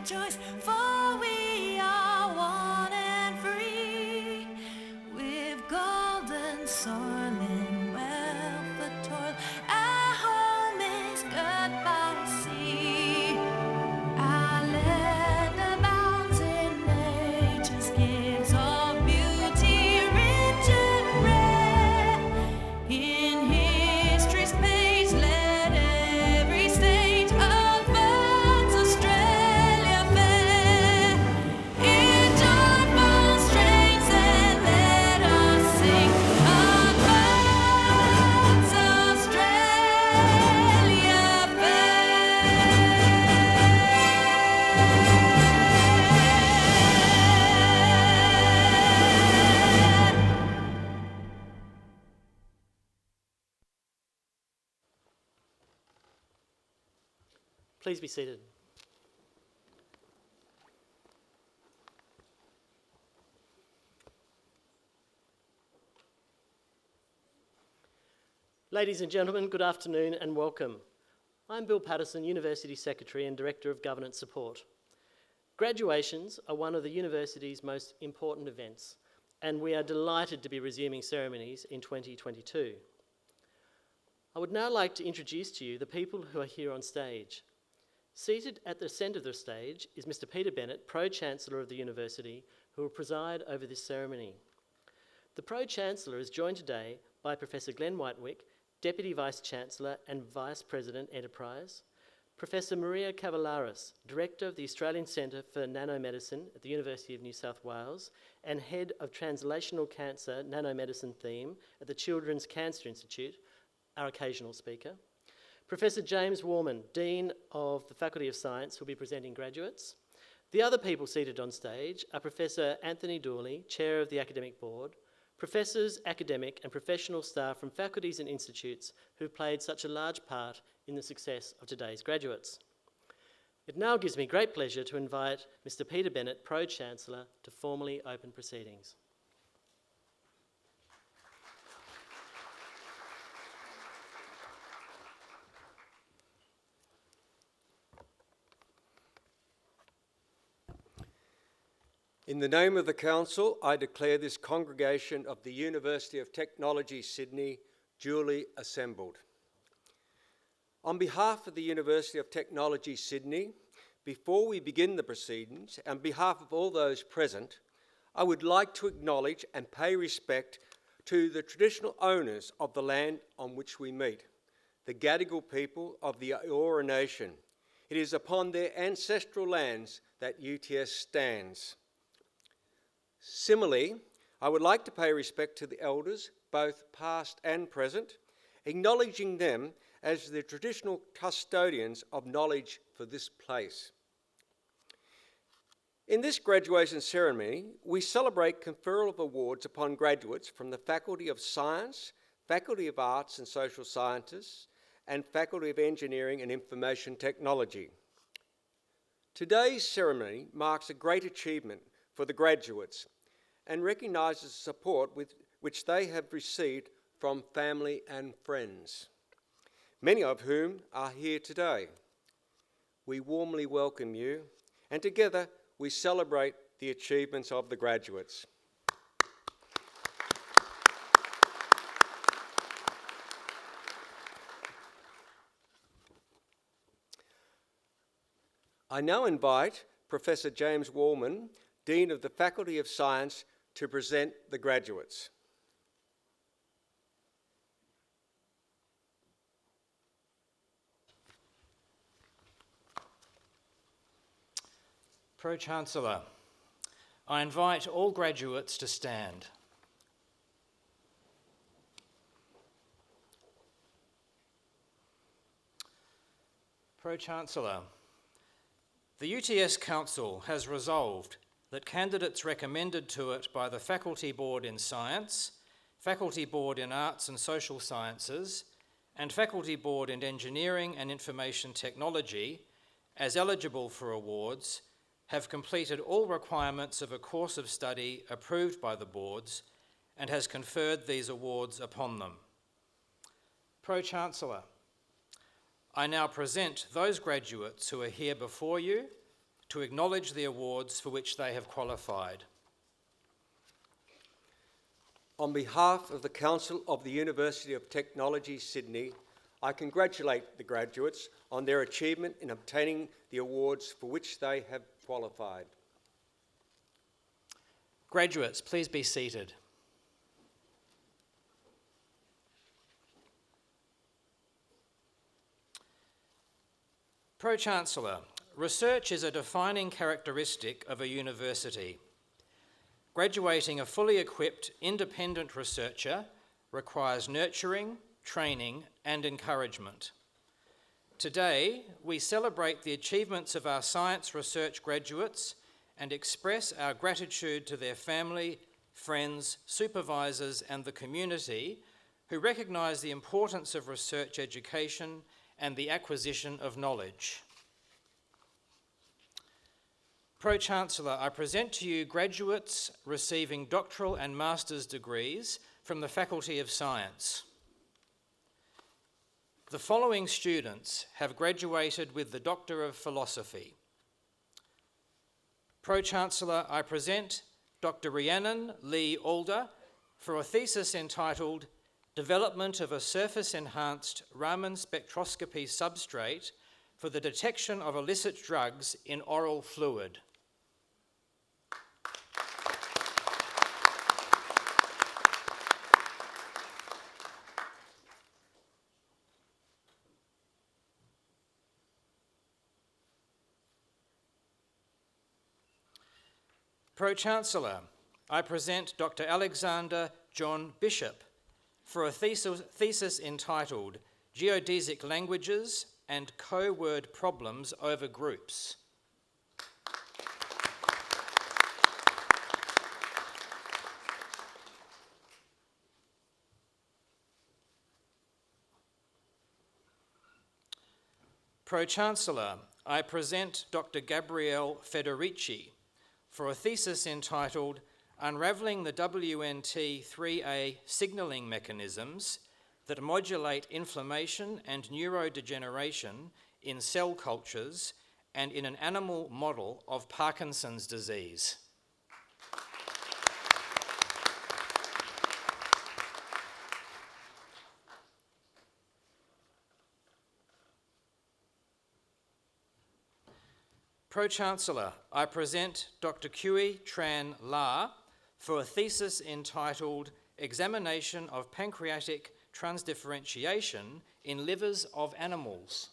rejoice, for we are one and free, with golden soil and wealth of toil. Our home is good by sea. Our land abounds in nature's gifts of beauty, rich and rare. In history's page, let every stage of birds Australia fair. In joyful strains, and let us sing of birds Australia fair. Please be seated. Ladies and gentlemen, good afternoon and welcome. I'm Bill Patterson, University Secretary and Director of Governance Support. Graduations are one of the university's most important events, and we are delighted to be resuming ceremonies in 2022. I would now like to introduce to you the people who are here on stage. Seated at the centre of the stage is Mr. Peter Bennett, Pro-Chancellor of the University, who will preside over this ceremony. The Pro-Chancellor is joined today by Professor Glenn Whitewick, Deputy Vice-Chancellor and Vice President Enterprise, Professor Maria Cavallaris, Director of the Australian Centre for Nanomedicine at the University of New South Wales and Head of Translational Cancer Nanomedicine Theme at the Children's Cancer Institute, our occasional speaker. Professor James Warman, Dean of the Faculty of Science, who will be presenting graduates. The other people seated on stage are Professor Anthony Dooley, Chair of the Academic Board, professors, academic and professional staff from faculties and institutes who played such a large part in the success of today's graduates. It now gives me great pleasure to invite Mr. Peter Bennett, Pro-Chancellor, to formally open proceedings. In the name of the Council, I declare this congregation of the University of Technology, Sydney, duly assembled. On behalf of the University of Technology, Sydney, before we begin the proceedings, and on behalf of all those present, I would like to acknowledge and pay respect to the traditional owners of the land on which we meet, the Gadigal people of the Eora Nation. It is upon their ancestral lands that UTS stands. Similarly, I would like to pay respect to the elders, both past and present, acknowledging them as the traditional custodians of knowledge for this place. In this graduation ceremony, we celebrate conferral of awards upon graduates from the Faculty of Science, Faculty of Arts and Social Sciences, and Faculty of Engineering and Information Technology. Today's ceremony marks a great achievement for the graduates and recognises the support which they have received from family and friends, many of whom are here today. We warmly welcome you, and together we celebrate the achievements of the graduates. I now invite Professor James Warman, Dean of the Faculty of Science, to present the graduates. Pro-Chancellor, I invite all graduates to stand. Pro-Chancellor, the UTS Council has resolved that candidates recommended to it by the Faculty Board in Science, Faculty Board in Arts and Social Sciences, and Faculty Board in Engineering and Information Technology, as eligible for awards, have completed all requirements of a course of study approved by the boards and has conferred these awards upon them. Pro-Chancellor, I now present those graduates who are here before you to acknowledge the awards for which they have qualified. On behalf of the Council of the University of Technology, Sydney, I congratulate the graduates on their achievement in obtaining the awards for which they have qualified. Graduates, please be seated. Pro-Chancellor, research is a defining characteristic of a university. Graduating a fully equipped, independent researcher requires nurturing, training, and encouragement. Today, we celebrate the achievements of our science research graduates and express our gratitude to their family, friends, supervisors, and the community who recognise the importance of research education and the acquisition of knowledge. Pro-Chancellor, I present to you graduates receiving doctoral and master's degrees from the Faculty of Science. The following students have graduated with the Doctor of Philosophy. Pro-Chancellor, I present Dr. Rhiannon Lee Alder for a thesis entitled Development of a Surface-Enhanced Raman Spectroscopy Substrate for the Detection of Illicit Drugs in Oral Fluid. Pro-Chancellor, I present Dr. Alexander John Bishop for a thesis entitled Geodesic Languages and Co-Word Problems over Groups. Pro-Chancellor, I present Dr. Gabrielle Federici for a thesis entitled Unravelling the WNT3A Signalling Mechanisms that Modulate Inflammation and Neurodegeneration in Cell Cultures and in an Animal Model of Parkinson's Disease. Pro-Chancellor, I present Dr. Kui Tran La for a thesis entitled Examination of Pancreatic Transdifferentiation in Livers of Animals.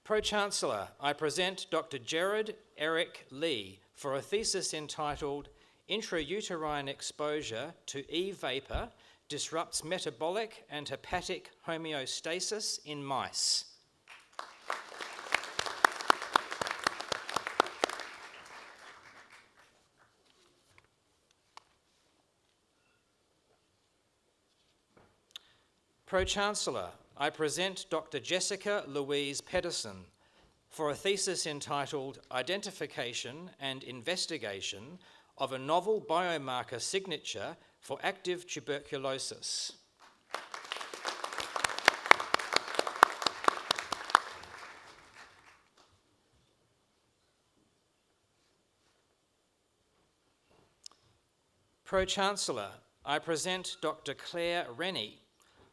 Pro-Chancellor, I present Dr. Gerard Eric Lee for a thesis entitled Intrauterine exposure to E-vapor disrupts metabolic and hepatic homeostasis in mice. Pro-Chancellor, I present Dr. Jessica Louise Pedersen for a thesis entitled Identification and Investigation of a Novel Biomarker Signature for Active Tuberculosis. Pro-Chancellor, I present Dr. Claire Rennie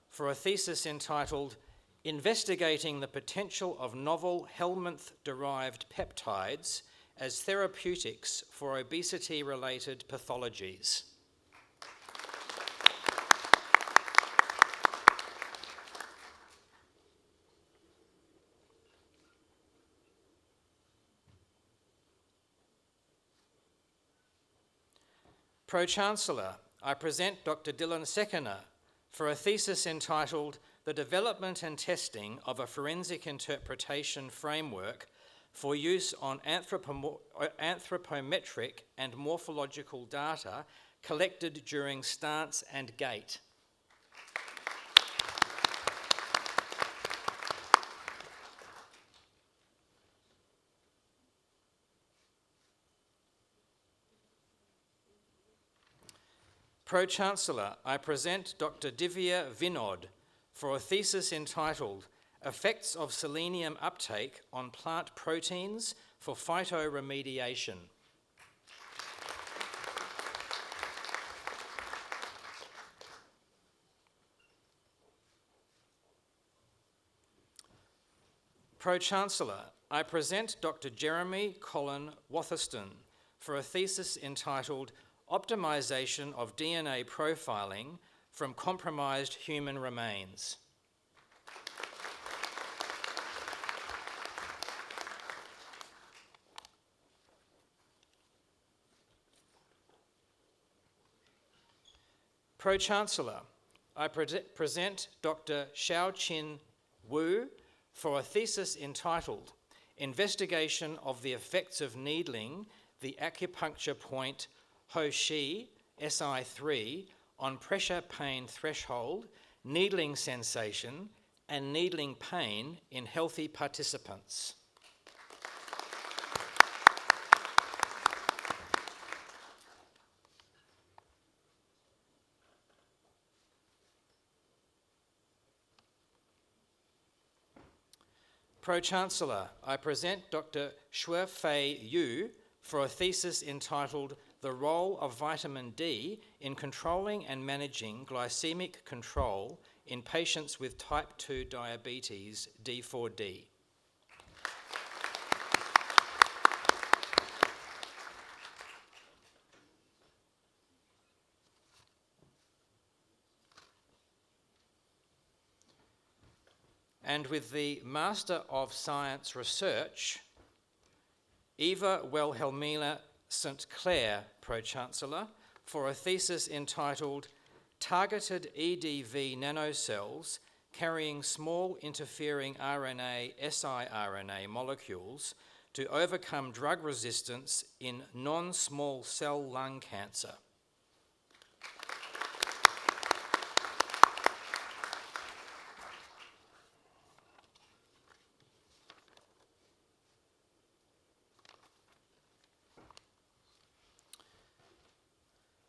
for a thesis entitled Investigating the Potential of Novel Helminth-Derived Peptides as Therapeutics for Obesity-Related Pathologies. Pro-Chancellor, I present Dr. Dylan Sekener for a thesis entitled The Development and Testing of a Forensic Interpretation Framework for use on anthropometric and morphological data collected during stance and gait. Pro-Chancellor, I present Dr. Divya Vinod for a thesis entitled Effects of Selenium Uptake on Plant Proteins for Phytoremediation. Pro-Chancellor, I present Dr. Jeremy Colin Watherston for a thesis entitled Optimization of DNA Profiling from Compromised Human Remains. Pro-Chancellor, I present Dr. Xiaoqin Wu for a thesis entitled Investigation of the Effects of Needling the Acupuncture Point Hoshi SI3 on Pressure Pain Threshold, Needling Sensation and Needling Pain in Healthy Participants. Pro-Chancellor, I present Dr. Shuefei Yu for a thesis entitled The Role of Vitamin D in Controlling and Managing Glycemic Control in Patients with Type 2 Diabetes, D4D. And with the Master of Science Research, Eva Wilhelmina St. Clair, Pro-Chancellor, for a thesis entitled Targeted EDV Nanocells Carrying Small Interfering RNA siRNA Molecules to Overcome Drug Resistance in Non-Small Cell Lung Cancer.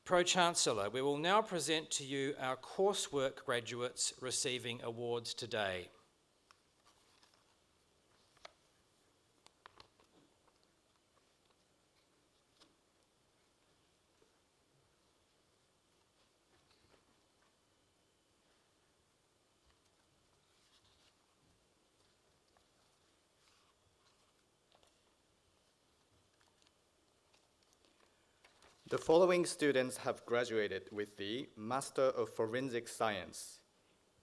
Pro-Chancellor, we will now present to you our coursework graduates receiving awards today. The following students have graduated with the Master of Forensic Science.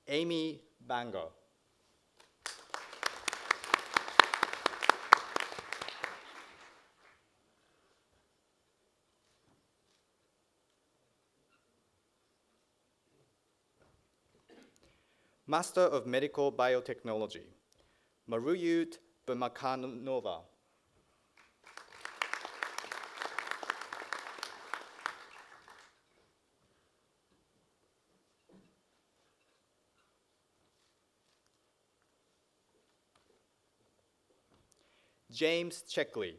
Amy Banger. Master of Medical Biotechnology, Maruyut Bermakanova. James Checkley.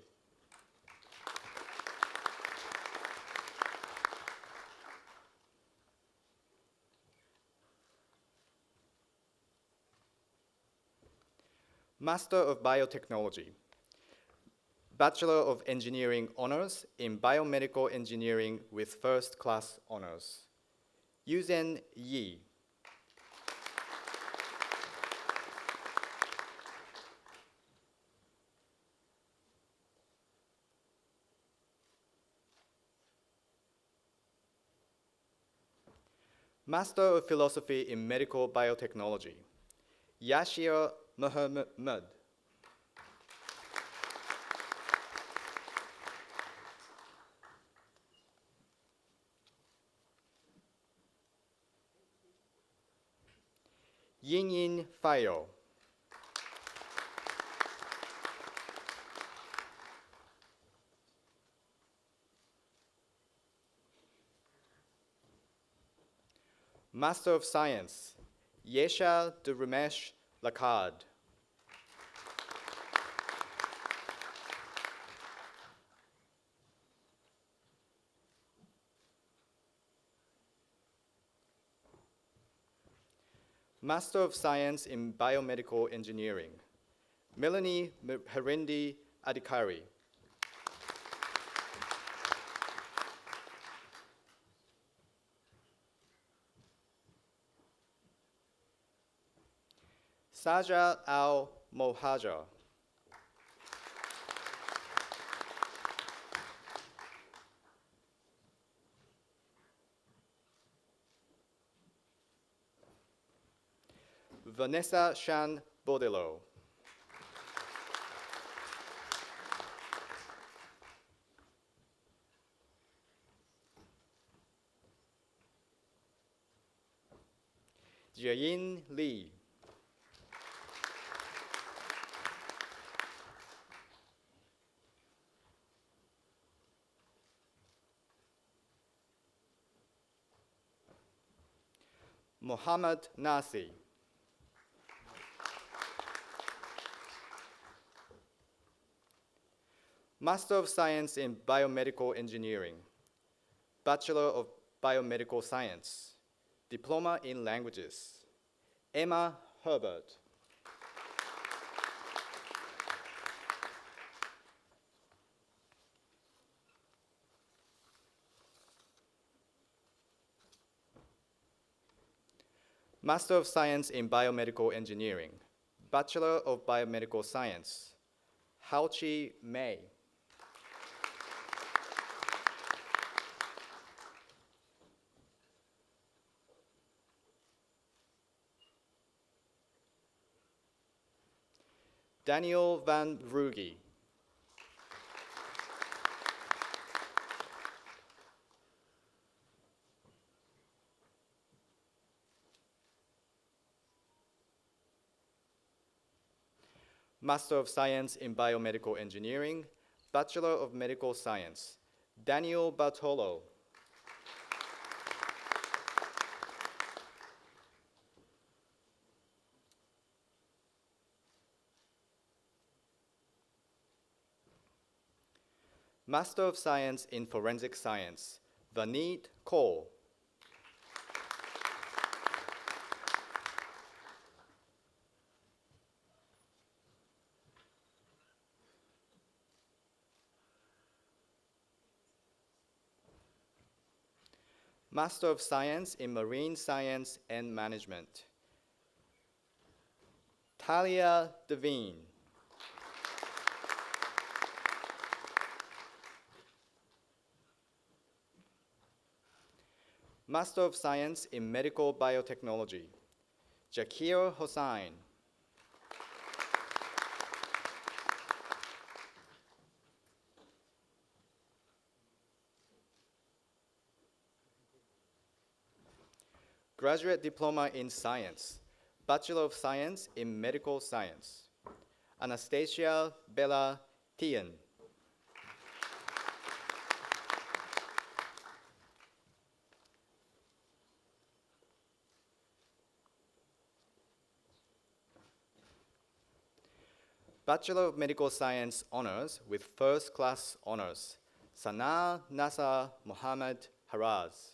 Master of Biotechnology, Bachelor of Engineering Honors in Biomedical Engineering with First Class Honors, Yuzhen Yi. Master of Philosophy in Medical Biotechnology, Yashir Muhammad. Yinyin Fayo. Master of Science, Yesha de Ramesh Lakad. Master of Science in Biomedical Engineering, Melanie Herendi Adikari. Saja Al Mohajar. Vanessa Shan Bodelo. Jayin Lee. Mohammad Nasi. Master of Science in Biomedical Engineering, Bachelor of Biomedical Science, Diploma in Languages, Emma Herbert. Master of Science in Biomedical Engineering, Bachelor of Biomedical Science, Hao-Chi Mei. Daniel van Vroogy. Master of Science in Biomedical Engineering, Bachelor of Medical Science, Daniel Bartolo. Master of Science in Forensic Science, Vaneet Kaur. Master of Science in Marine Science and Management, Talia Devine. Master of Science in Medical Biotechnology, Jakir Hossain. Graduate Diploma in Science, Bachelor of Science in Medical Science, Anastasia Bella Tien. Bachelor of Medical Science Honors with First Class Honors, Sana Nasa Mohammed Haraz.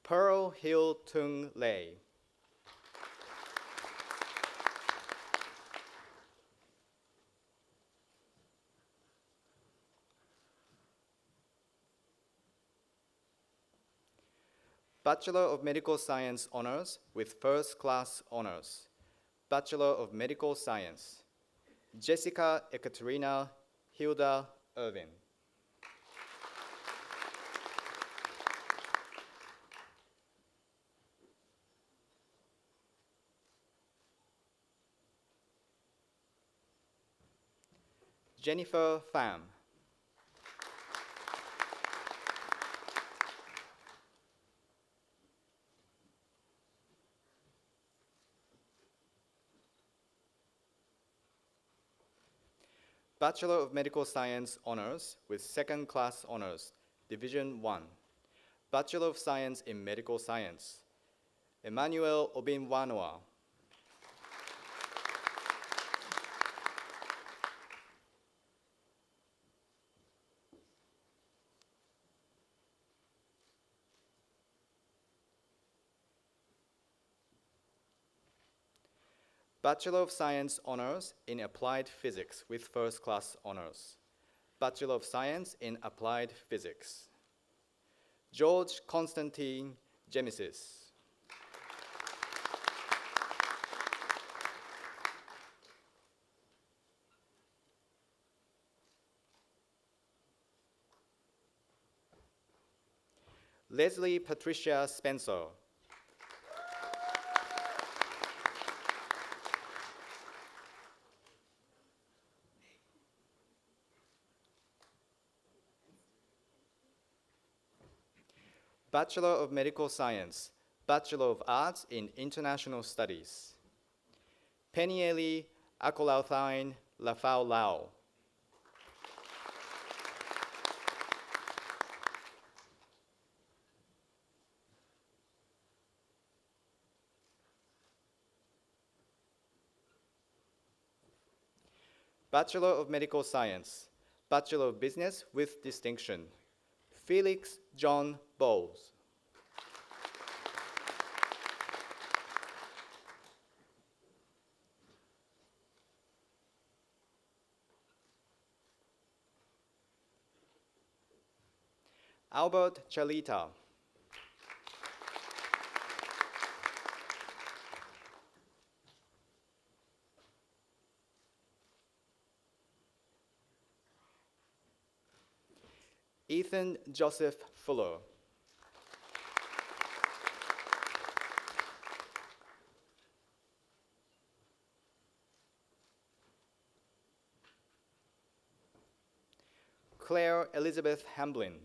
Pearl Hill Tung Lei. Bachelor of Medical Science Honors with First Class Honors, Bachelor of Medical Science, Jessica Ekaterina Hilda Irvin. Jennifer Pham. Bachelor of Medical Science Honors with Second Class Honors, Division 1. Bachelor of Science in Medical Science, Emmanuel Obinwanoa. Bachelor of Science honors in Applied Physics with first class honors. Bachelor of Science in Applied Physics. George Constantine Gemesis. Leslie Patricia Spencer. Bachelor of Medical Science, Bachelor of Arts in International Studies. Penieli Akolauthine Lafau Lau. Bachelor of Medical Science, Bachelor of Business with distinction. Felix John Bowles. Albert Chalita. Ethan Joseph Fuller. Claire Elizabeth Hamblin.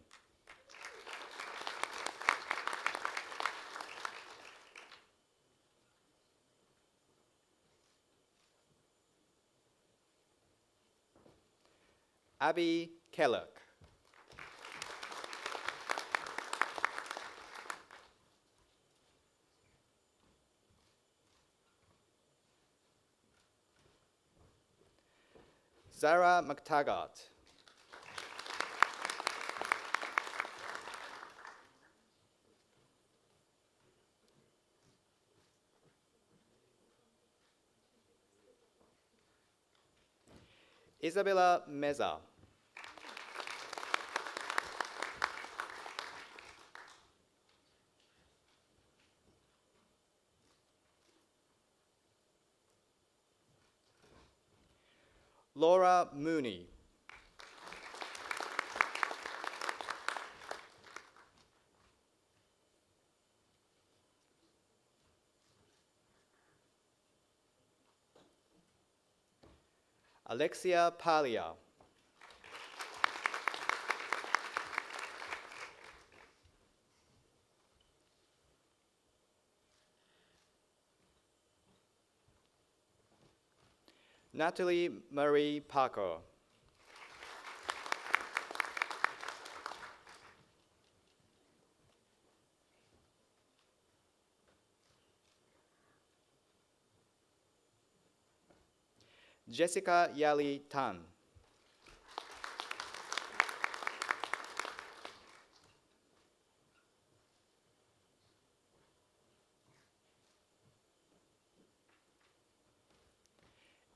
Abby Kellogg. Zara McTaggart. Isabella Meza. Laura Mooney. Alexia Palia. Natalie Marie Parker. Jessica Yali Tan.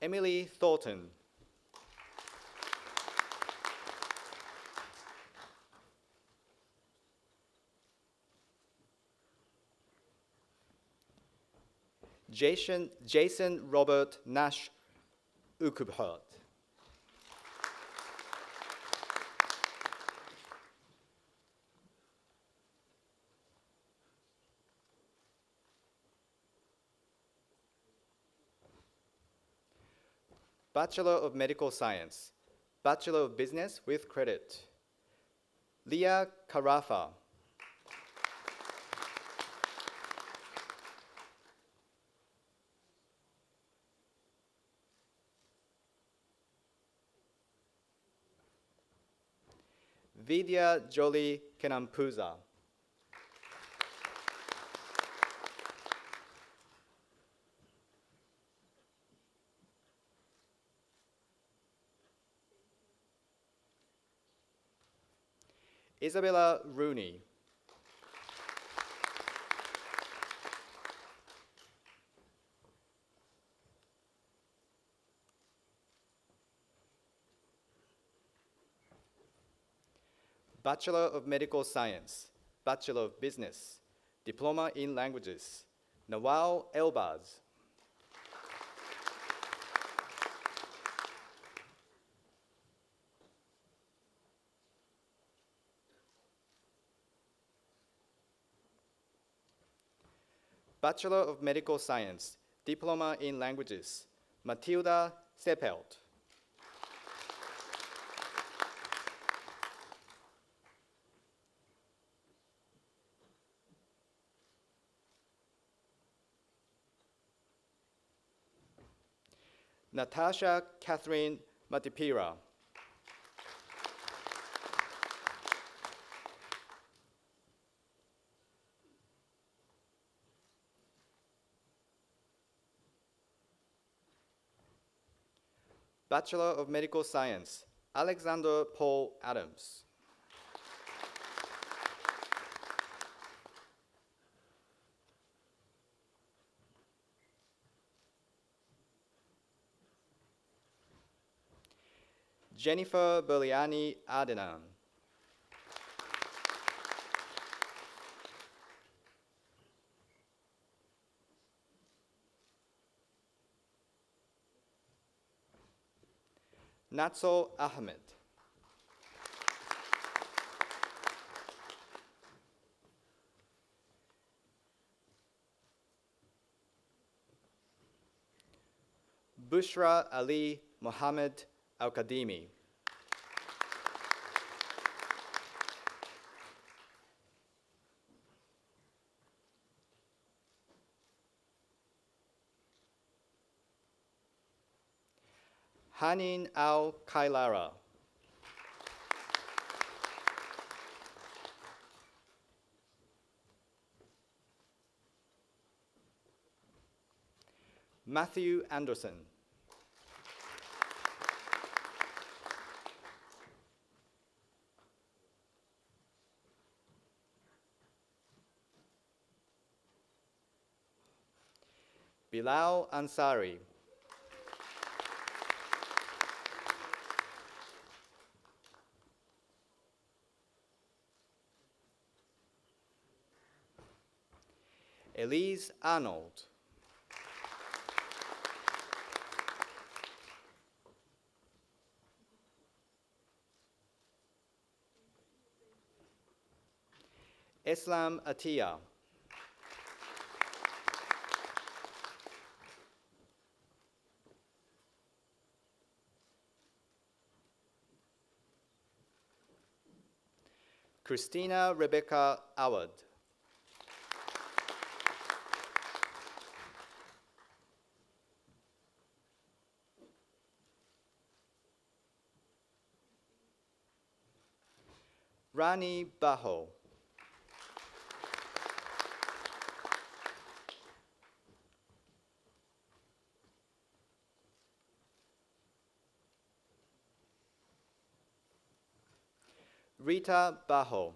Emily Thornton. Jason Robert Nash Ukubhert. Bachelor of Medical Science, Bachelor of Business with credit. Leah Carafa. Vidya Jolie Kenampuza. Isabella Rooney. Bachelor of Medical Science, Bachelor of Business, Diploma in Languages, Nawal Elbaz. Bachelor of Medical Science, Diploma in Languages, Matilda Seppelt. Natasha Catherine Matipira. Bachelor of Medical Science, Alexander Paul Adams. Jennifer Berliani Adenan. Natso Ahmed. Bushra Ali Mohammed Al-Kadimi. Hanin Al-Kailara. Matthew Anderson. Bilal Ansari. Elise Arnold. Islam Atiyah. Christina Rebecca Awad. Rani Baho. Rita Baho.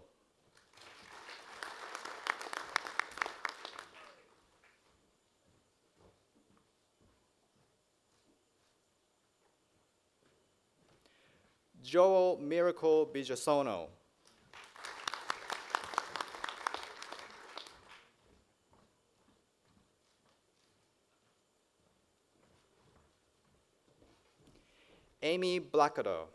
Joel Miracle Bijasono. Amy Blackador.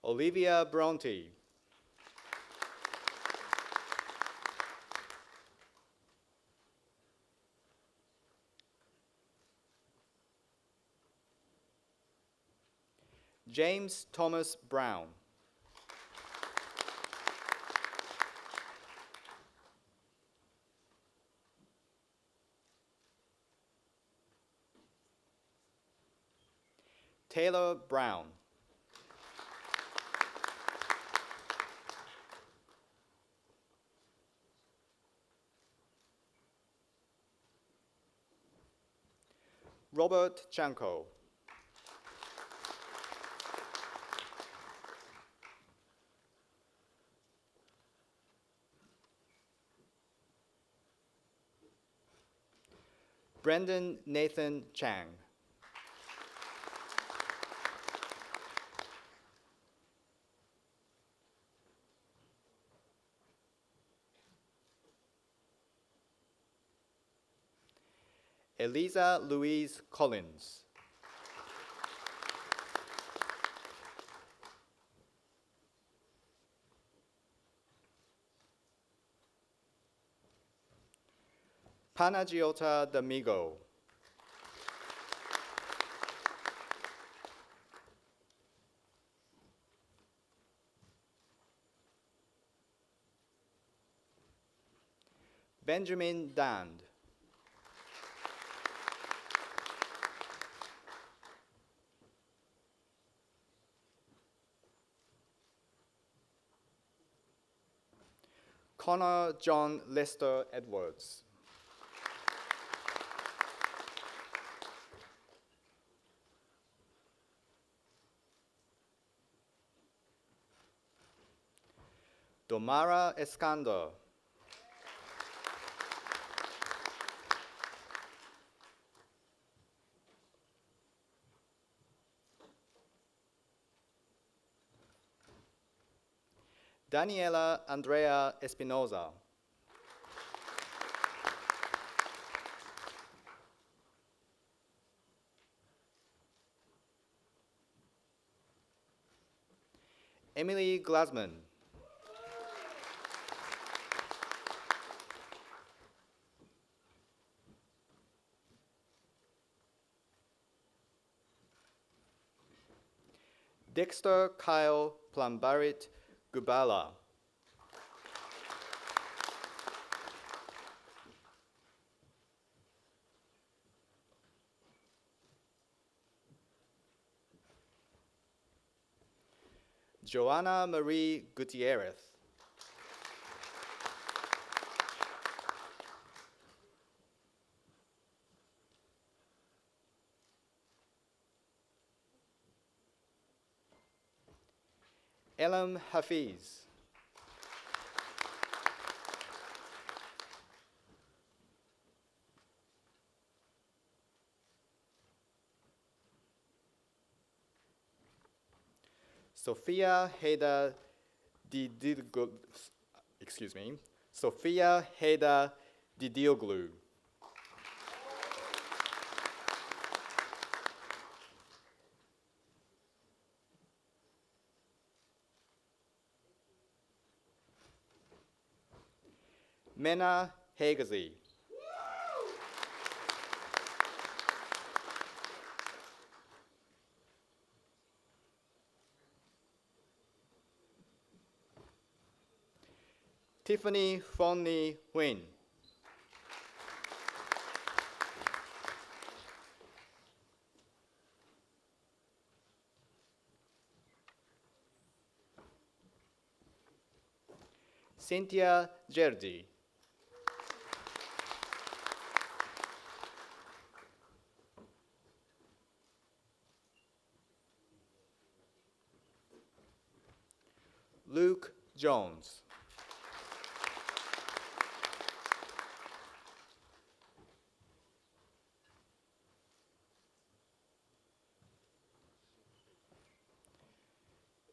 Olivia Bronte. James Thomas Brown. Taylor Brown. Robert Chanko. Brendan Nathan Chang. Eliza Louise Collins. Panagiota D'Amigo. Benjamin Dand. Connor John Lester Edwards. Domara Escandar. Daniela Andrea Espinoza. Emily Glasman. Dexter Kyle Plambarit Gubala. Joanna Marie Gutierrez. Elam Hafiz. Sophia Heda Didioglu. Excuse me. Sophia Heda Didioglu. Mena Hagazi. Tiffany Fonny Nguyen. Cynthia Gerdi. Luke Jones.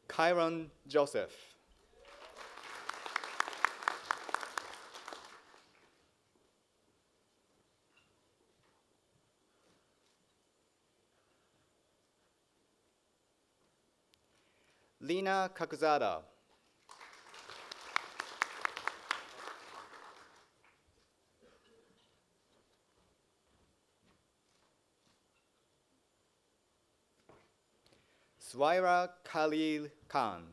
Kyron Joseph. Lina Kakuzada. Swaira Khalil Khan.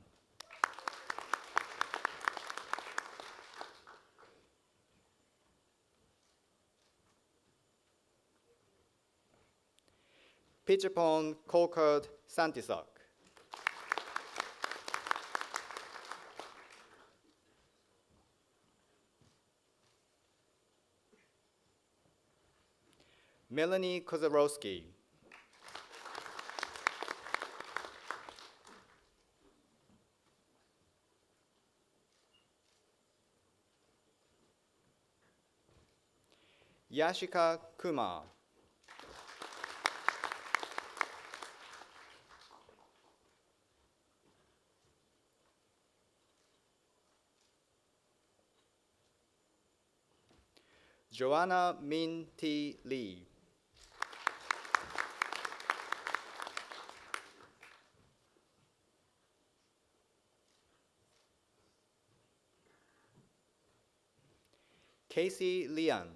Pichapon Kokard Santisak. Melanie Kozarowski. Yashika Kumar. Joanna Min T. Lee. Casey Lian.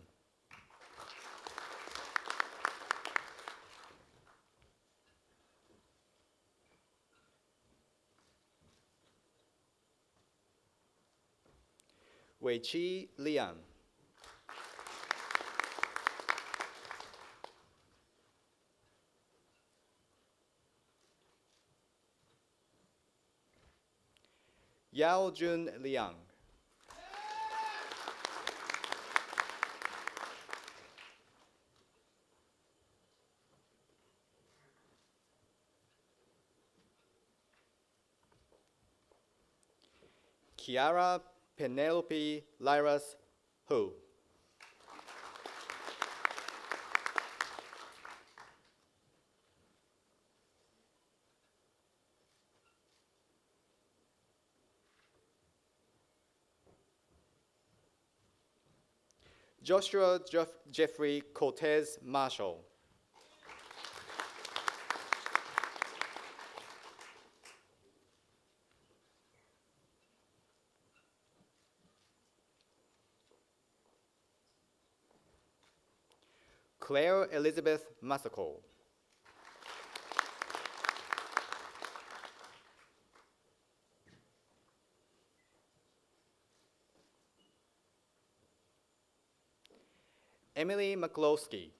Weiqi Lian. Yao Jun Liang. Kiara Penelope Lyras Hu. Joshua Jeffrey Cortez Marshall. Claire Elizabeth Masako. Emily McCloskey.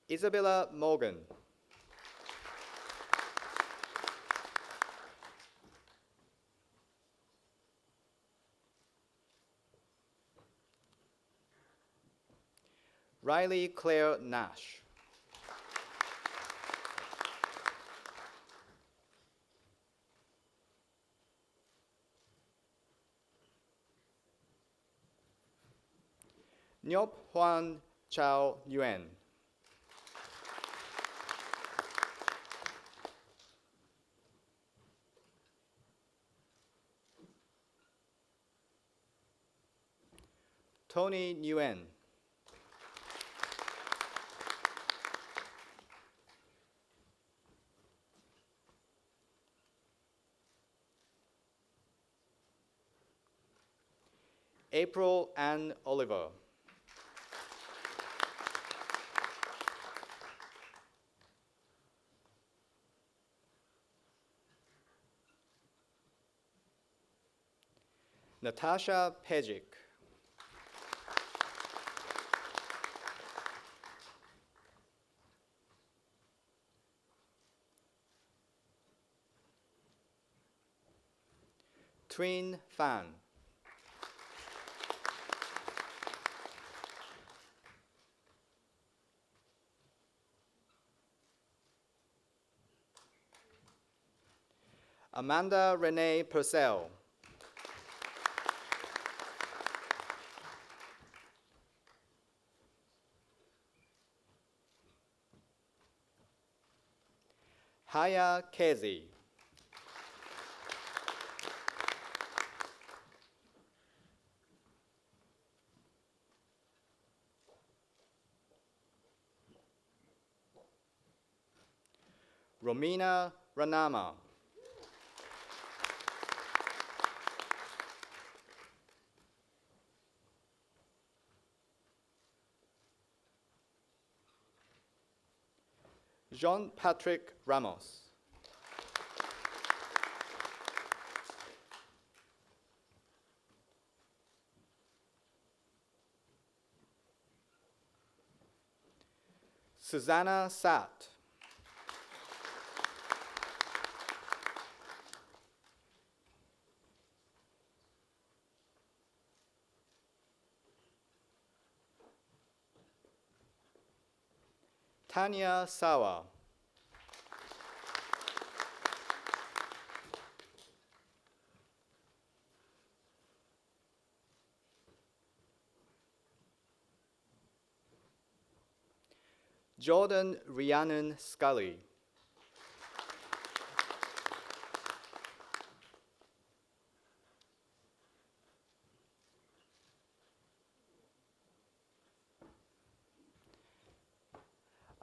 Isabella Morgan. Riley Claire Nash. Nyop Huan Chao Nguyen. Tony Nguyen. April Ann Oliver. Natasha Pejic. Trinh Phan. Amanda Renee Purcell. Haya Kezi. Romina Ranama. Jean-Patrick Ramos. Susanna Sat. Tanya Sawa. Jordan Rhiannon Scully.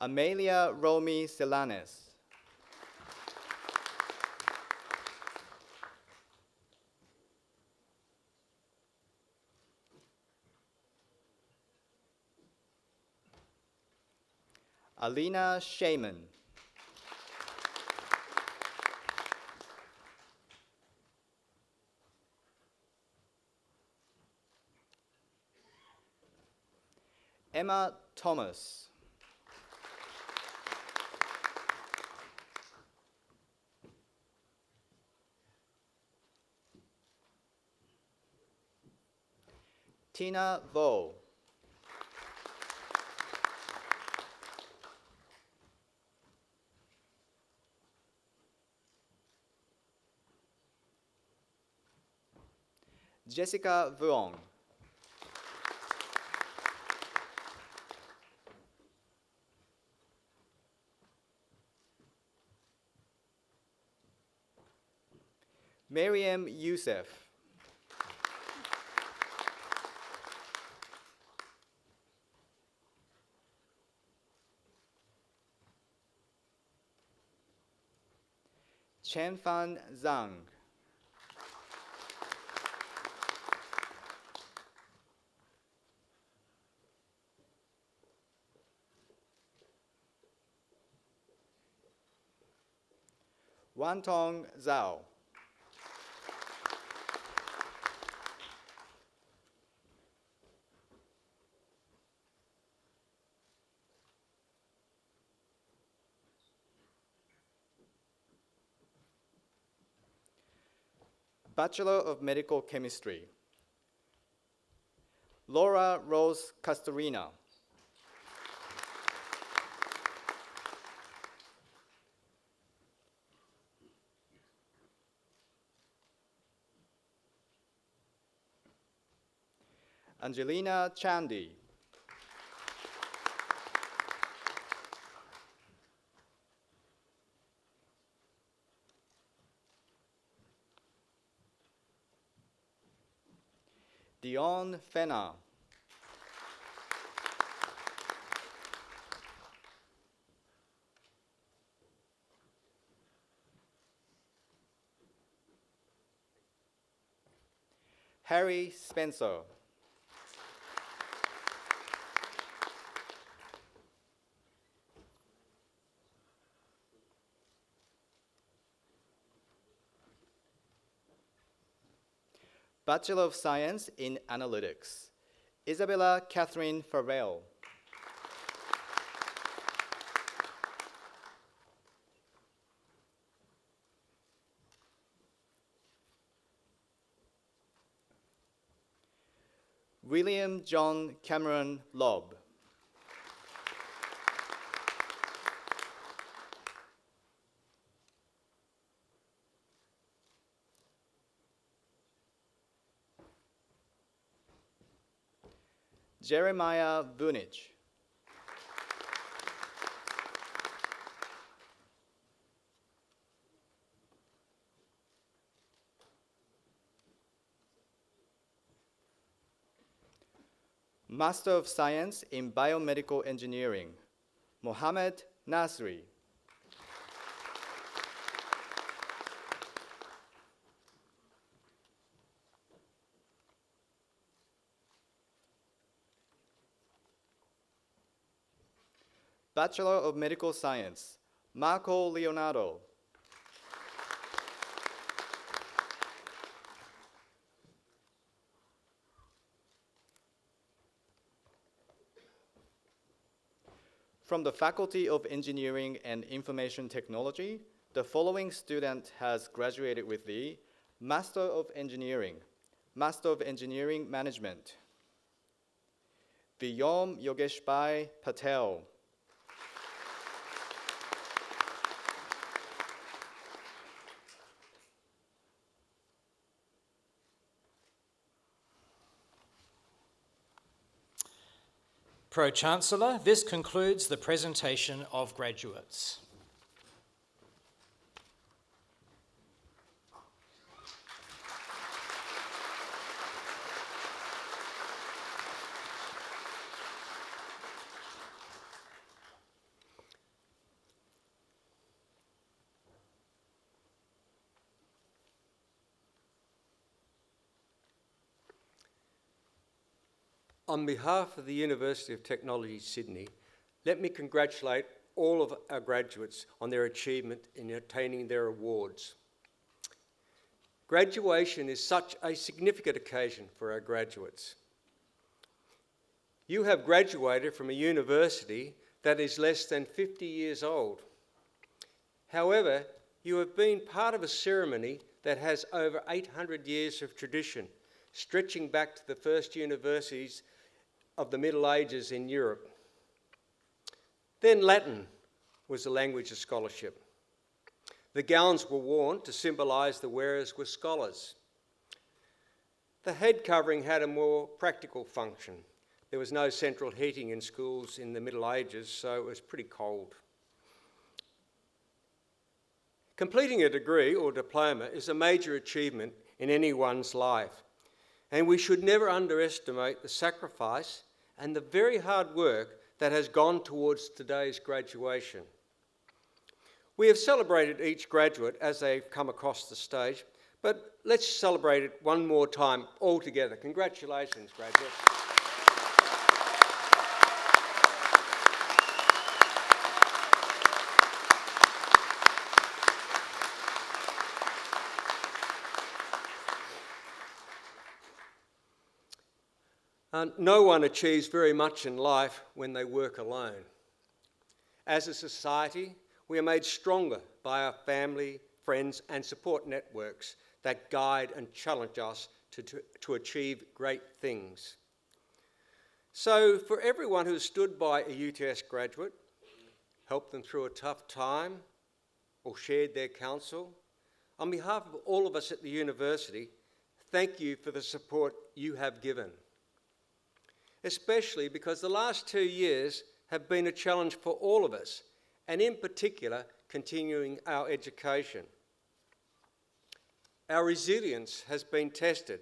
Amelia Romy Selanes. Alina Shaman. Emma Thomas. Tina Vo. Jessica Vuong. Miriam Youssef. Chenfan Zhang. Wantong Zhao. Bachelor of Medical Chemistry. Laura Rose Castorina. Angelina Chandy. Dion Fenna. Harry Spencer. Bachelor of Science in Analytics. Isabella Catherine Farrell. William John Cameron Lobb. Jeremiah Vunich. Master of Science in Biomedical Engineering, Mohammed Nasri. Bachelor of Medical Science, Marco Leonardo. From the Faculty of Engineering and Information Technology, the following student has graduated with the Master of Engineering, Master of Engineering Management. Viyom Yogeshbhai Patel. Pro-Chancellor, this concludes the presentation of graduates. On behalf of the University of Technology, Sydney, let me congratulate all of our graduates on their achievement in attaining their awards. Graduation is such a significant occasion for our graduates. You have graduated from a university that is less than 50 years old. However, you have been part of a ceremony that has over 800 years of tradition, stretching back to the first universities of the Middle Ages in Europe. Then Latin was the language of scholarship. The gowns were worn to symbolise the wearers were scholars. The head covering had a more practical function. There was no central heating in schools in the Middle Ages, so it was pretty cold. Completing a degree or diploma is a major achievement in anyone's life, and we should never underestimate the sacrifice and the very hard work that has gone towards today's graduation. We have celebrated each graduate as they've come across the stage, but let's celebrate it one more time all together. Congratulations, graduates. No one achieves very much in life when they work alone. As a society, we are made stronger by our family, friends, and support networks that guide and challenge us to achieve great things. So, for everyone who has stood by a UTS graduate, helped them through a tough time, or shared their counsel, on behalf of all of us at the university, thank you for the support you have given. Especially because the last 2 years have been a challenge for all of us, and in particular, continuing our education. Our resilience has been tested,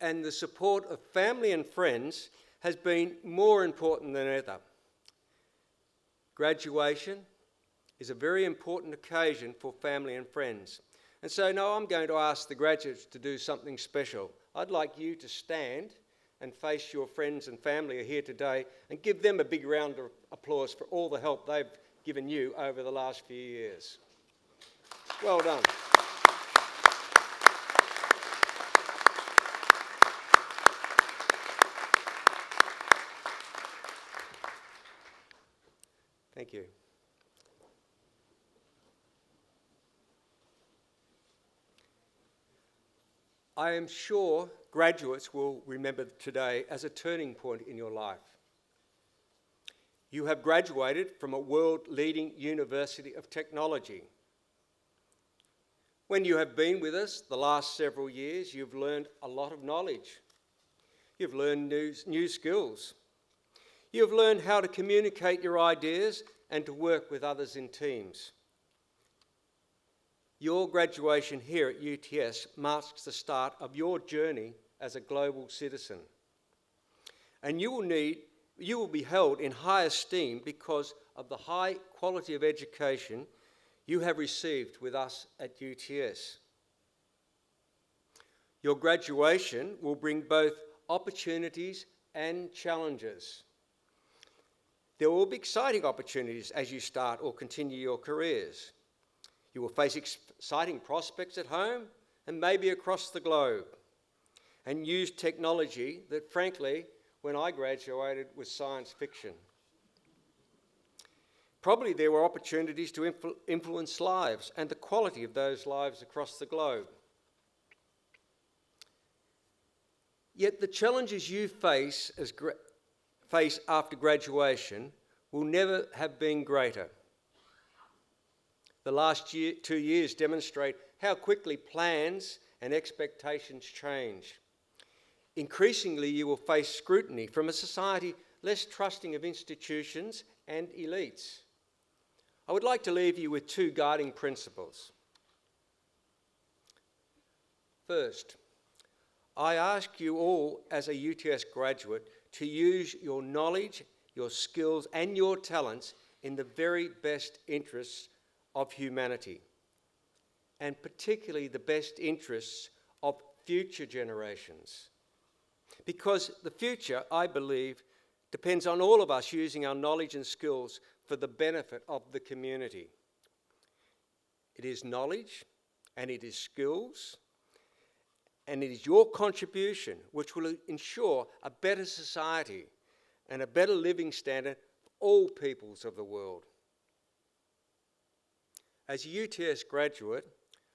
and the support of family and friends has been more important than ever. Graduation is a very important occasion for family and friends. And so now I'm going to ask the graduates to do something special. I'd like you to stand and face your friends and family who are here today and give them a big round of applause for all the help they've given you over the last few years. Well done. Thank you. I am sure graduates will remember today as a turning point in your life. You have graduated from a world-leading university of technology. When you have been with us the last several years, you've learned a lot of knowledge. You've learned new skills. You've learned how to communicate your ideas and to work with others in teams. Your graduation here at UTS marks the start of your journey as a global citizen. And you will be held in high esteem because of the high quality of education you have received with us at UTS. Your graduation will bring both opportunities and challenges. There will be exciting opportunities as you start or continue your careers. You will face exciting prospects at home and maybe across the globe, and use technology that, frankly, when I graduated, was science fiction. Probably there were opportunities to influence lives and the quality of those lives across the globe. Yet the challenges you face after graduation will never have been greater. The last 2 years demonstrate how quickly plans and expectations change. Increasingly, you will face scrutiny from a society less trusting of institutions and elites. I would like to leave you with two guiding principles. First, I ask you all as a UTS graduate to use your knowledge, your skills and your talents in the very best interests of humanity, and particularly the best interests of future generations. Because the future, I believe, depends on all of us using our knowledge and skills for the benefit of the community. It is knowledge and it is skills and it is your contribution which will ensure a better society and a better living standard for all peoples of the world. As a UTS graduate,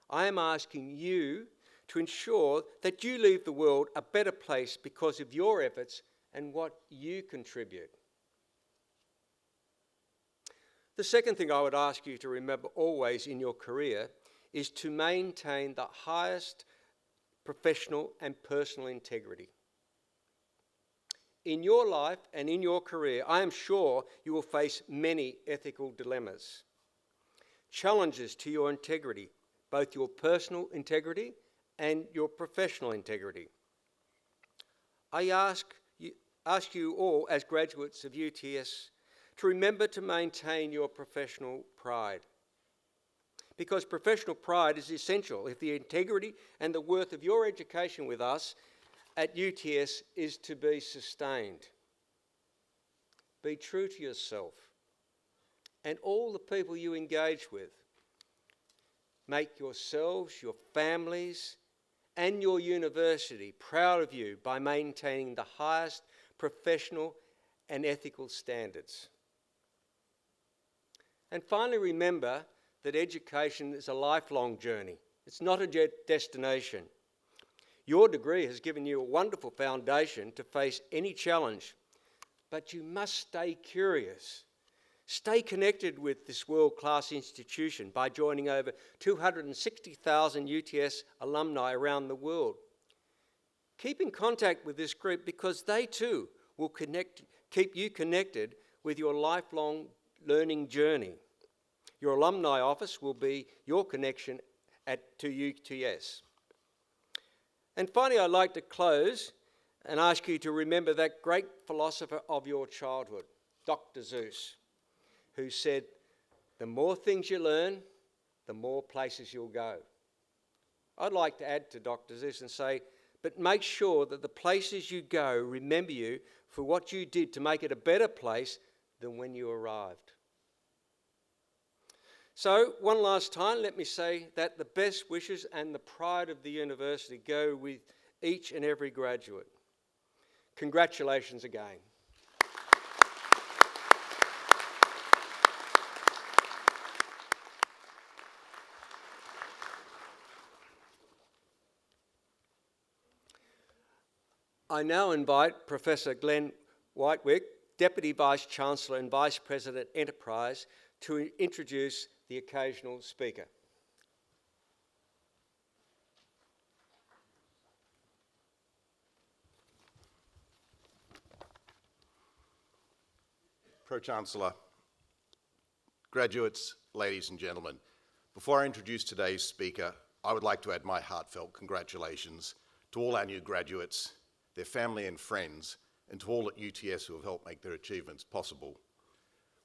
I am asking you to ensure that you leave the world a better place because of your efforts and what you contribute. The second thing I would ask you to remember always in your career is to maintain the highest professional and personal integrity. In your life and in your career, I am sure you will face many ethical dilemmas, challenges to your integrity, both your personal integrity and your professional integrity. I ask you all as graduates of UTS to remember to maintain your professional pride, because professional pride is essential if the integrity and the worth of your education with us at UTS is to be sustained. Be true to yourself and all the people you engage with. Make yourselves, your families, and your university proud of you by maintaining the highest professional and ethical standards. And finally, remember that education is a lifelong journey. It's not a destination. Your degree has given you a wonderful foundation to face any challenge, but you must stay curious. Stay connected with this world-class institution by joining over 260,000 UTS alumni around the world. Keep in contact with this group because they too will keep you connected with your lifelong learning journey. Your alumni office will be your connection to UTS. And finally, I'd like to close and ask you to remember that great philosopher of your childhood, Dr. Seuss, who said, the more things you learn, the more places you'll go. I'd like to add to Dr. Seuss and say, but make sure that the places you go remember you for what you did to make it a better place than when you arrived. So, one last time, let me say that the best wishes and the pride of the university go with each and every graduate. Congratulations again. I now invite Professor Glenn Whitewick, Deputy Vice-Chancellor and Vice President Enterprise, to introduce the occasional speaker. Pro-Chancellor, graduates, ladies and gentlemen, before I introduce today's speaker, I would like to add my heartfelt congratulations to all our new graduates, their family and friends, and to all at UTS who have helped make their achievements possible.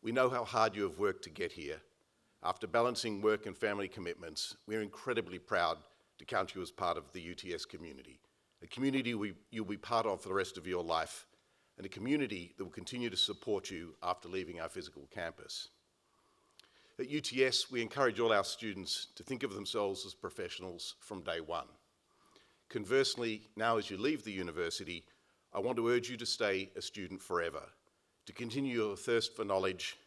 We know how hard you have worked to get here. After balancing work and family commitments, we're incredibly proud to count you as part of the UTS community, a community you'll be part of for the rest of your life, and a community that will continue to support you after leaving our physical campus. At UTS, we encourage all our students to think of themselves as professionals from day one. Conversely, now as you leave the university, I want to urge you to stay a student forever, to continue your thirst for knowledge,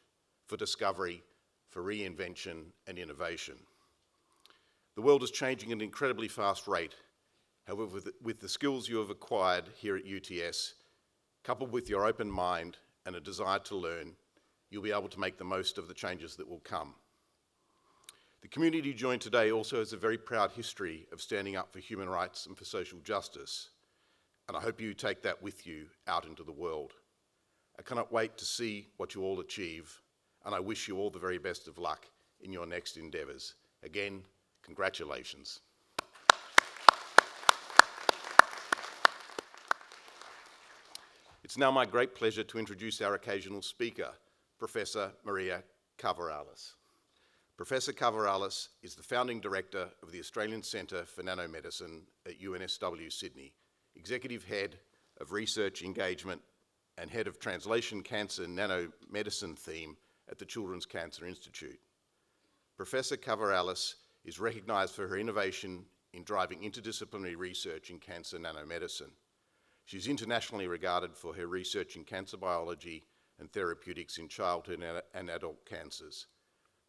for discovery, for reinvention and innovation. The world is changing at an incredibly fast rate. However, with the skills you have acquired here at UTS, coupled with your open mind and a desire to learn, you'll be able to make the most of the changes that will come. The community you joined today also has a very proud history of standing up for human rights and for social justice, and I hope you take that with you out into the world. I cannot wait to see what you all achieve, and I wish you all the very best of luck in your next endeavours. Again, congratulations. It's now my great pleasure to introduce our occasional speaker, Professor Maria Carvaralis. Professor Carvaralis is the founding director of the Australian Centre for Nanomedicine at UNSW Sydney, executive head of research engagement and head of translation cancer nanomedicine theme at the Children's Cancer Institute. Professor Carvaralis is recognised for her innovation in driving interdisciplinary research in cancer nanomedicine. She is internationally regarded for her research in cancer biology and therapeutics in childhood and adult cancers.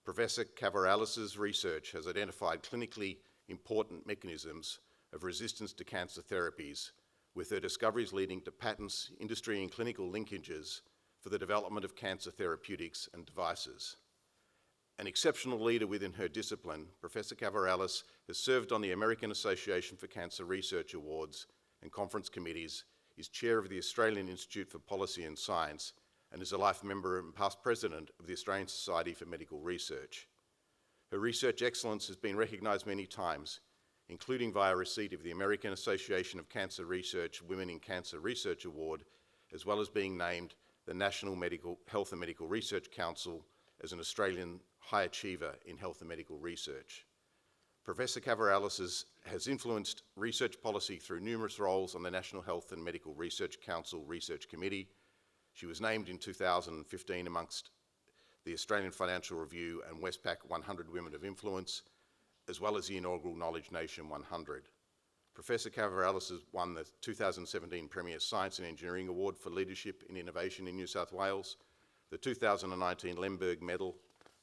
Professor Carvaralis's research has identified clinically important mechanisms of resistance to cancer therapies, with her discoveries leading to patents, industry and clinical linkages for the development of cancer therapeutics and devices. An exceptional leader within her discipline, Professor Carvaralis has served on the American Association for Cancer Research Awards and conference committees, is chair of the Australian Institute for Policy and Science, and is a life member and past president of the Australian Society for Medical Research. Her research excellence has been recognised many times, including via receipt of the American Association of Cancer Research Women in Cancer Research Award, as well as being named the National Health and Medical Research Council as an Australian High Achiever in Health and Medical Research. Professor Carvaralis has influenced research policy through numerous roles on the National Health and Medical Research Council Research Committee. She was named in 2015 amongst the Australian Financial Review and Westpac 100 Women of Influence, as well as the inaugural Knowledge Nation 100. Professor Carvaralis has won the 2017 Premier Science and Engineering Award for Leadership in Innovation in New South Wales, the 2019 Lemberg Medal,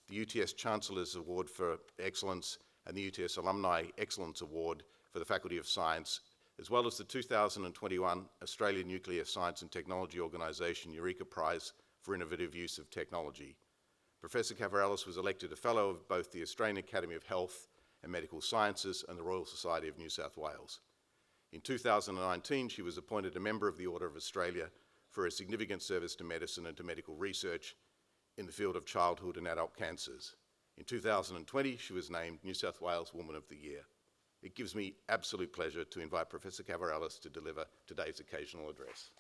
the UTS Chancellor's Award for Excellence, and the UTS Alumni Excellence Award for the Faculty of Science, as well as the 2021 Australian Nuclear Science and Technology Organisation Eureka Prize for Innovative Use of Technology. Professor Carvaralis was elected a Fellow of both the Australian Academy of Health and Medical Sciences and the Royal Society of New South Wales. In 2019, she was appointed a member of the Order of Australia for her significant service to medicine and to medical research in the field of childhood and adult cancers. In 2020, she was named New South Wales Woman of the Year. It gives me absolute pleasure to invite Professor Carvaralis to deliver today's occasional address.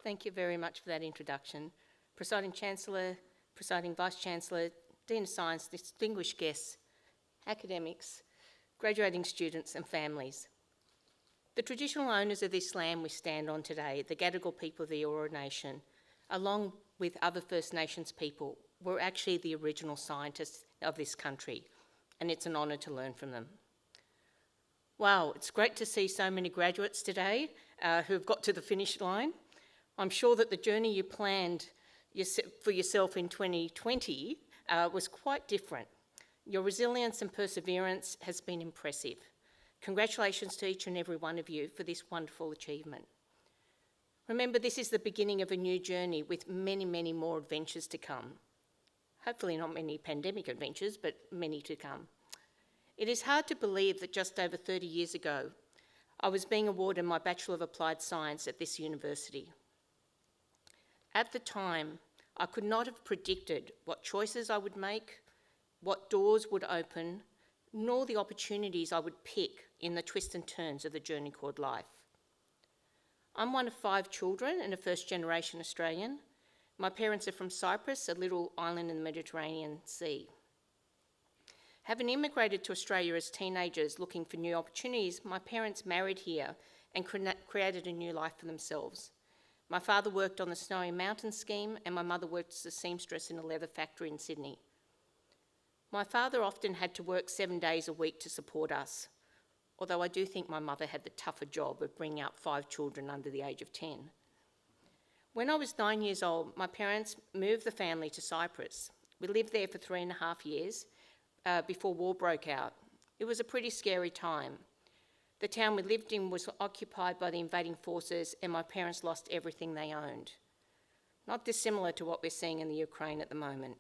Thank you very much for that introduction. Presiding Chancellor, Presiding Vice-Chancellor, Dean of Science, distinguished guests, academics, graduating students and families. The traditional owners of this land we stand on today, the Gadigal people of the Eora Nation, along with other First Nations people, were actually the original scientists of this country, and it's an honour to learn from them. Wow, it's great to see so many graduates today who have got to the finish line. I'm sure that the journey you planned for yourself in 2020 was quite different. Your resilience and perseverance has been impressive. Congratulations to each and every one of you for this wonderful achievement. Remember, this is the beginning of a new journey with many, many more adventures to come. Hopefully not many pandemic adventures, but many to come. It is hard to believe that just over 30 years ago, I was being awarded my Bachelor of Applied Science at this university. At the time, I could not have predicted what choices I would make, what doors would open, nor the opportunities I would pick in the twists and turns of the journey called life. I'm one of 5 children and a first-generation Australian. My parents are from Cyprus, a little island in the Mediterranean Sea. Having immigrated to Australia as teenagers looking for new opportunities, my parents married here and created a new life for themselves. My father worked on the Snowy Mountain scheme and my mother worked as a seamstress in a leather factory in Sydney. My father often had to work 7 days a week to support us, although I do think my mother had the tougher job of bringing up 5 children under the age of 10. When I was 9 years old, my parents moved the family to Cyprus. We lived there for 3.5 years before war broke out. It was a pretty scary time. The town we lived in was occupied by the invading forces and my parents lost everything they owned. Not dissimilar to what we're seeing in the Ukraine at the moment.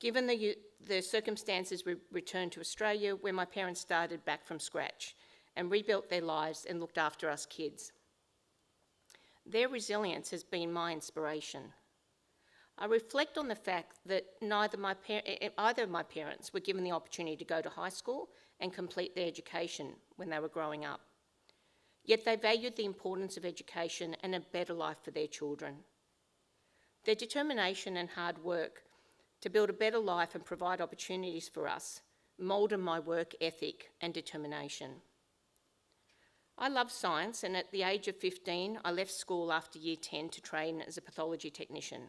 Given the circumstances, we returned to Australia where my parents started back from scratch and rebuilt their lives and looked after us kids. Their resilience has been my inspiration. I reflect on the fact that either of my parents were given the opportunity to go to high school and complete their education when they were growing up. Yet they valued the importance of education and a better life for their children. Their determination and hard work to build a better life and provide opportunities for us moulded my work ethic and determination. I love science, and at the age of 15, I left school after year 10 to train as a pathology technician.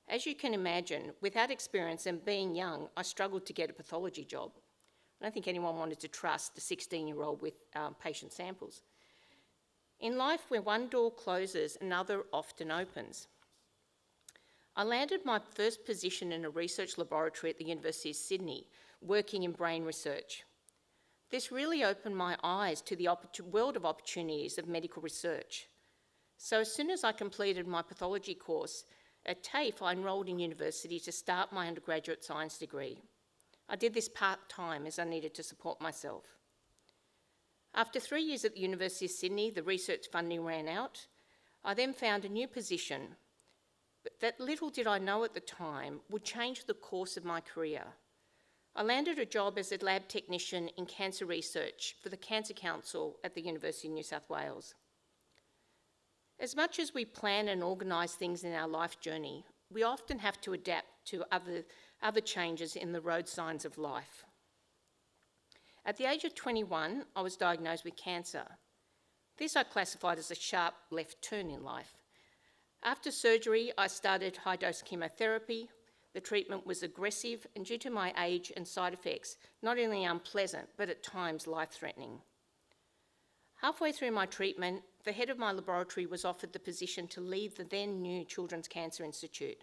As you can imagine, without experience and being young, I struggled to get a pathology job. I don't think anyone wanted to trust a 16-year-old with patient samples. In life, when one door closes, another often opens. I landed my first position in a research laboratory at the University of Sydney, working in brain research. This really opened my eyes to the world of opportunities of medical research. So as soon as I completed my pathology course, at TAFE I enrolled in university to start my undergraduate science degree. I did this part-time as I needed to support myself. After 3 years at the University of Sydney, the research funding ran out. I then found a new position, but that little did I know at the time would change the course of my career. I landed a job as a lab technician in cancer research for the Cancer Council at the University of New South Wales. As much as we plan and organise things in our life journey, we often have to adapt to other changes in the road signs of life. At the age of 21, I was diagnosed with cancer. This I classified as a sharp left turn in life. After surgery, I started high-dose chemotherapy. The treatment was aggressive and, due to my age and side effects, not only unpleasant, but at times life-threatening. Halfway through my treatment, the head of my laboratory was offered the position to lead the then new Children's Cancer Institute,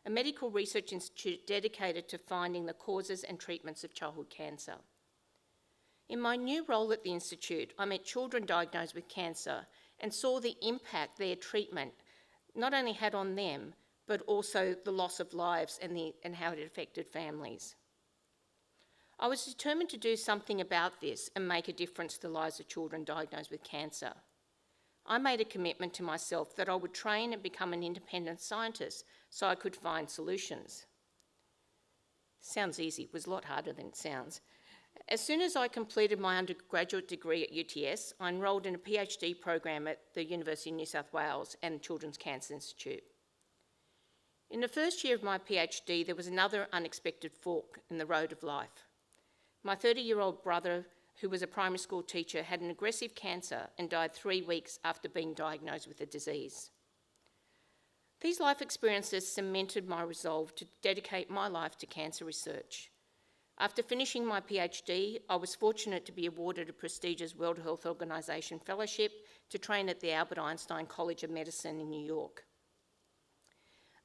a medical research institute dedicated to finding the causes and treatments of childhood cancer. In my new role at the institute, I met children diagnosed with cancer and saw the impact their treatment not only had on them, but also the loss of lives and how it affected families. I was determined to do something about this and make a difference to the lives of children diagnosed with cancer. I made a commitment to myself that I would train and become an independent scientist so I could find solutions. Sounds easy, it was a lot harder than it sounds. As soon as I completed my undergraduate degree at UTS, I enrolled in a PhD program at the University of New South Wales and Children's Cancer Institute. In the first year of my PhD, there was another unexpected fork in the road of life. My 30-year-old brother, who was a primary school teacher, had an aggressive cancer and died 3 weeks after being diagnosed with the disease. These life experiences cemented my resolve to dedicate my life to cancer research. After finishing my PhD, I was fortunate to be awarded a prestigious World Health Organization fellowship to train at the Albert Einstein College of Medicine in New York.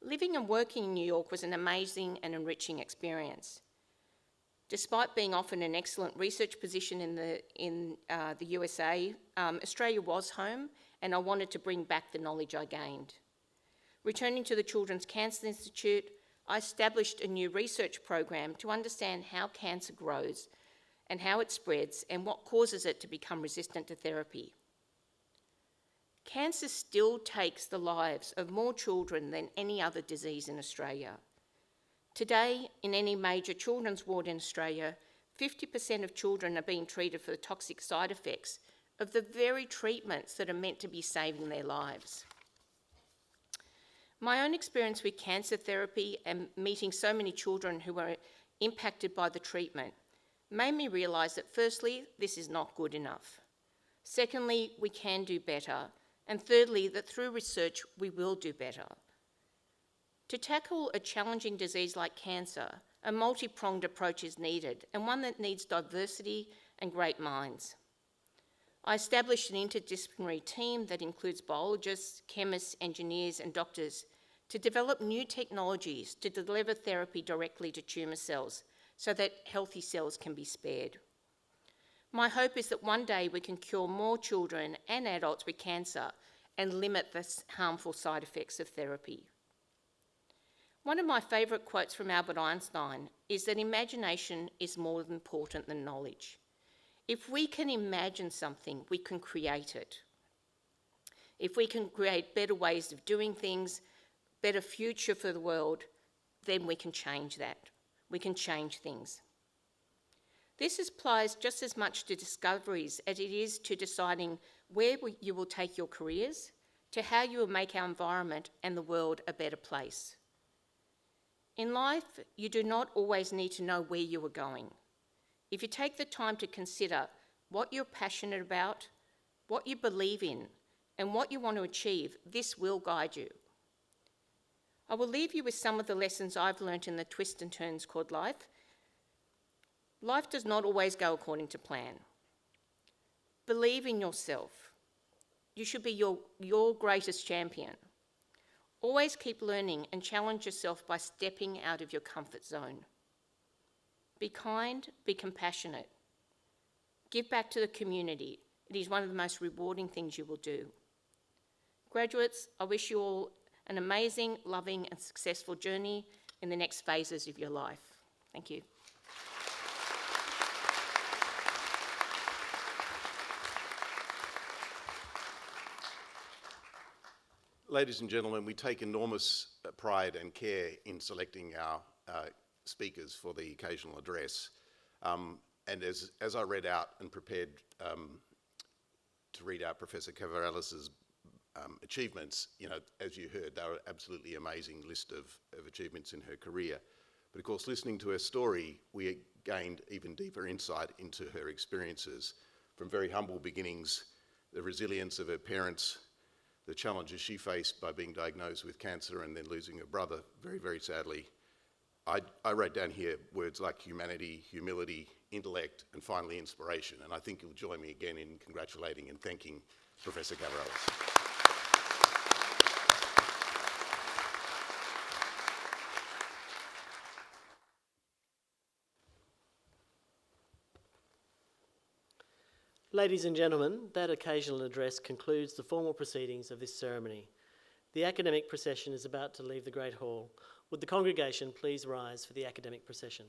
Living and working in New York was an amazing and enriching experience. Despite being offered an excellent research position in the USA, Australia was home, and I wanted to bring back the knowledge I gained. Returning to the Children's Cancer Institute, I established a new research program to understand how cancer grows and how it spreads and what causes it to become resistant to therapy. Cancer still takes the lives of more children than any other disease in Australia. Today, in any major children's ward in Australia, 50% of children are being treated for the toxic side effects of the very treatments that are meant to be saving their lives. My own experience with cancer therapy and meeting so many children who were impacted by the treatment made me realise that firstly, this is not good enough. Secondly, we can do better. And thirdly, that through research, we will do better. To tackle a challenging disease like cancer, a multi-pronged approach is needed, and one that needs diversity and great minds. I established an interdisciplinary team that includes biologists, chemists, engineers, and doctors to develop new technologies to deliver therapy directly to tumour cells so that healthy cells can be spared. My hope is that one day we can cure more children and adults with cancer and limit the harmful side effects of therapy. One of my favourite quotes from Albert Einstein is that imagination is more important than knowledge. If we can imagine something, we can create it. If we can create better ways of doing things, better future for the world, then we can change that. We can change things. This applies just as much to discoveries as it is to deciding where you will take your careers, to how you will make our environment and the world a better place. In life, you do not always need to know where you are going. If you take the time to consider what you're passionate about, what you believe in, and what you want to achieve, this will guide you. I will leave you with some of the lessons I've learnt in the twists and turns called life. Life does not always go according to plan. Believe in yourself. You should be your greatest champion. Always keep learning and challenge yourself by stepping out of your comfort zone. Be kind, be compassionate. Give back to the community. It is one of the most rewarding things you will do. Graduates, I wish you all an amazing, loving and successful journey in the next phases of your life. Thank you. Ladies and gentlemen, we take enormous pride and care in selecting our speakers for the occasional address. And as I read out and prepared to read out Professor Cavarellis's achievements, you know, as you heard, they were an absolutely amazing list of achievements in her career. But of course, listening to her story, we gained even deeper insight into her experiences, from very humble beginnings, the resilience of her parents, the challenges she faced by being diagnosed with cancer and then losing her brother very, very sadly. I wrote down here words like humanity, humility, intellect, and finally inspiration. And I think you'll join me again in congratulating and thanking Professor Cavarellis. Ladies and gentlemen, that occasional address concludes the formal proceedings of this ceremony. The academic procession is about to leave the Great Hall. Would the congregation please rise for the academic procession?